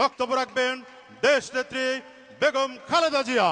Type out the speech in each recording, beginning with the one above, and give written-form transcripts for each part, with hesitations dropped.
বক্তব্য রাখবেন দেশ নেত্রী বেগম খালেদা জিয়া।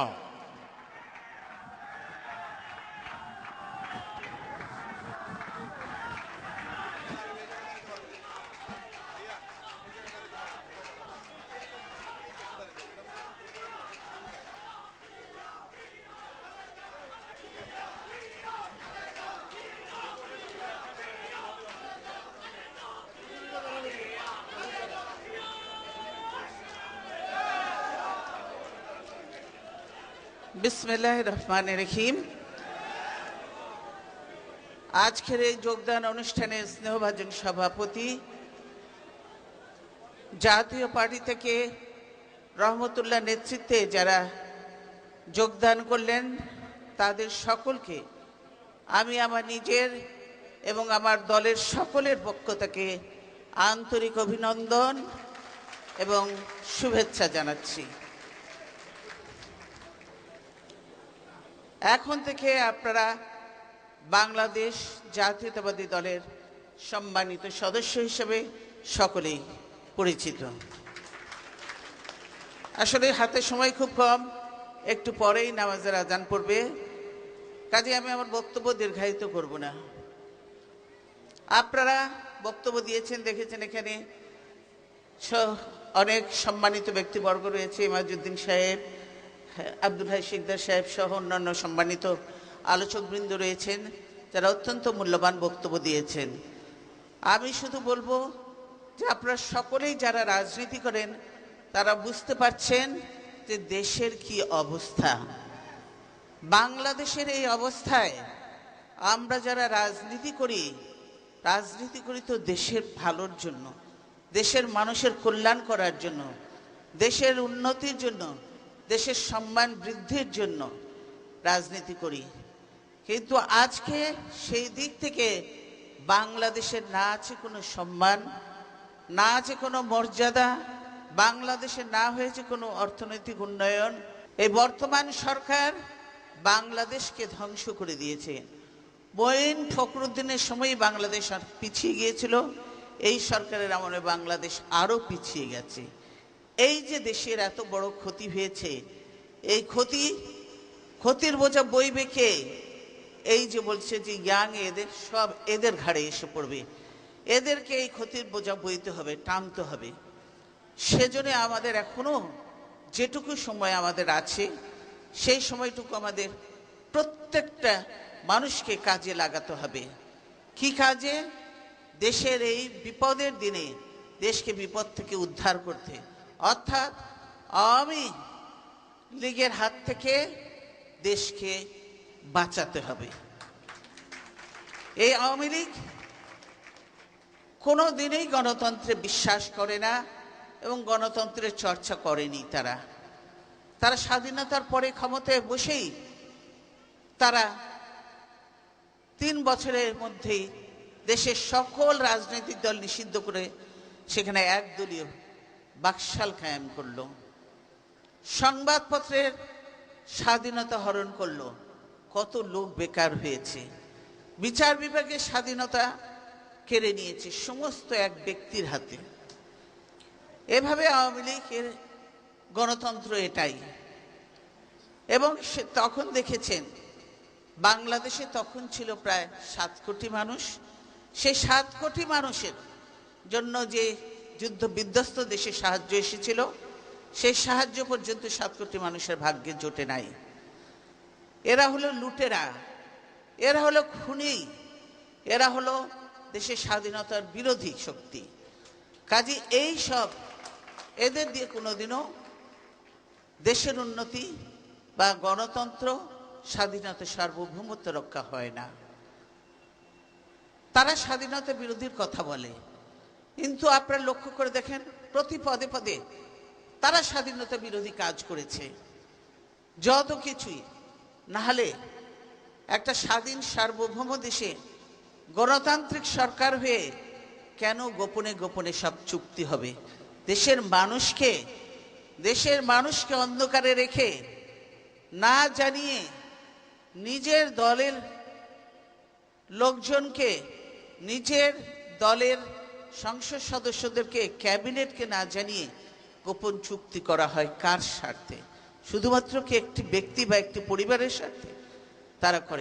বিসমিল্লাহির রহমানির রহিম। আজকের এই যোগদান অনুষ্ঠানের স্নেহভাজন সভাপতি জাতীয় পার্টি থেকে রহমতুল্লাহ নেতৃত্বে যারা যোগদান করলেন তাদের সকলকে আমি আমার নিজের এবং আমার দলের সকলের পক্ষ থেকে আন্তরিক অভিনন্দন এবং শুভেচ্ছা জানাচ্ছি। এখন থেকে আপনারা বাংলাদেশ জাতীয়তাবাদী দলের সম্মানিত সদস্য হিসেবে সকলেই পরিচিত। আসলে হাতে সময় খুব কম, একটু পরেই নামাজের আজান পড়বে, কাজে আমি আমার বক্তব্য দীর্ঘায়িত করব না। আপনারা বক্তব্য দিয়েছেন, দেখেছেন এখানে অনেক সম্মানিত ব্যক্তিবর্গ রয়েছে, ইমাজউদ্দিন সাহেব, আব্দুল হাই শিকদার সাহেব সহ অন্যান্য সম্মানিত আলোচকবৃন্দ রয়েছেন যারা অত্যন্ত মূল্যবান বক্তব্য দিয়েছেন। আমি শুধু বলবো যে আপনারা সকলেই যারা রাজনীতি করেন তারা বুঝতে পারছেন যে দেশের কি অবস্থা। বাংলাদেশের এই অবস্থায় আমরা যারা রাজনীতি করি তো দেশের ভালোর জন্য, দেশের মানুষের কল্যাণ করার জন্য, দেশের উন্নতির জন্য, দেশের সম্মান বৃদ্ধির জন্য রাজনীতি করি। কিন্তু আজকে সেই দিক থেকে বাংলাদেশের না আছে কোনো সম্মান, না আছে কোনো মর্যাদা, বাংলাদেশে না হয়েছে কোনো অর্থনৈতিক উন্নয়ন। এই বর্তমান সরকার বাংলাদেশকে ধ্বংস করে দিয়েছে। মঈন ফখরুদ্দিনের সময় বাংলাদেশ আর পিছিয়ে গিয়েছিল, এই সরকারের আমলে বাংলাদেশ আরও পিছিয়ে গেছে। এই যে দেশের এত বড় ক্ষতি হয়েছে, এই ক্ষতির বোঝা বইবে কে? এই যে বলছে যে ইয়াং এদের সব এদের ঘাড়ে এসে পড়বে, এদেরকে এই ক্ষতির বোঝা বইতে হবে, টানতে হবে। সেজন্য আমাদের এখনো যেটুকু সময় আমাদের আছে সেই সময়টুকু আমাদের প্রত্যেকটা মানুষকে কাজে লাগাতে হবে। কি কাজে? দেশের এই বিপদের দিনে দেশকে বিপদ থেকে উদ্ধার করতে, অর্থাৎ আওয়ামী লীগের হাত থেকে দেশকে বাঁচাতে হবে। এই আওয়ামী লীগ কোনো দিনেই গণতন্ত্রে বিশ্বাস করে না এবং গণতন্ত্রের চর্চা করেনি। তারা স্বাধীনতার পরে ক্ষমতায় বসেই তারা 3 বছরের মধ্যেই দেশের সকল রাজনৈতিক দল নিষিদ্ধ করে সেখানে একদলীয় বাকশাল কায়েম করলো, সংবাদপত্রের স্বাধীনতা হরণ করলো, কত লোক বেকার হয়েছে, বিচার বিভাগের স্বাধীনতা কেড়ে নিয়েছে সমস্ত এক ব্যক্তির হাতে। এভাবে আওয়ামী লীগের গণতন্ত্র এটাই। এবং তখন দেখেছেন বাংলাদেশে তখন ছিল প্রায় 7 কোটি মানুষ। সেই 7 কোটি মানুষের জন্য যে যুদ্ধ বিধ্বস্ত দেশে সাহায্য এসেছিল, সেই সাহায্য পর্যন্ত 7 কোটি মানুষের ভাগ্যে জোটে নাই। এরা হলো লুটেরা, এরা হলো খুনি, এরা হলো দেশের স্বাধীনতার বিরোধী শক্তি। কাজে এই সব এদের দিয়ে কোনোদিনও দেশের উন্নতি বা গণতন্ত্র, স্বাধীনতা, সার্বভৌমত্ব রক্ষা হয় না। তারা স্বাধীনতা বিরোধীর কথা বলে, কিন্তু আপনারা লক্ষ্য করে দেখেন প্রতি পদে পদে তারা স্বাধীনতা বিরোধী কাজ করেছে। যত কিছুই না হলে একটা স্বাধীন সার্বভৌম দেশে গণতান্ত্রিক সরকার হয়ে কেন গোপনে গোপনে সব চুক্তি হবে? দেশের মানুষকে অন্ধকারে রেখে, না জানিয়ে, নিজের দলের লোকজনকে, নিজের দলের সংসদ সদস্যদেরকে, ক্যাবিনেটকে না জানিয়ে গোপন চুক্তি করা হয় কার স্বার্থে? শুধুমাত্র কি একটি ব্যক্তি বা একটি পরিবারের স্বার্থে? তারা করে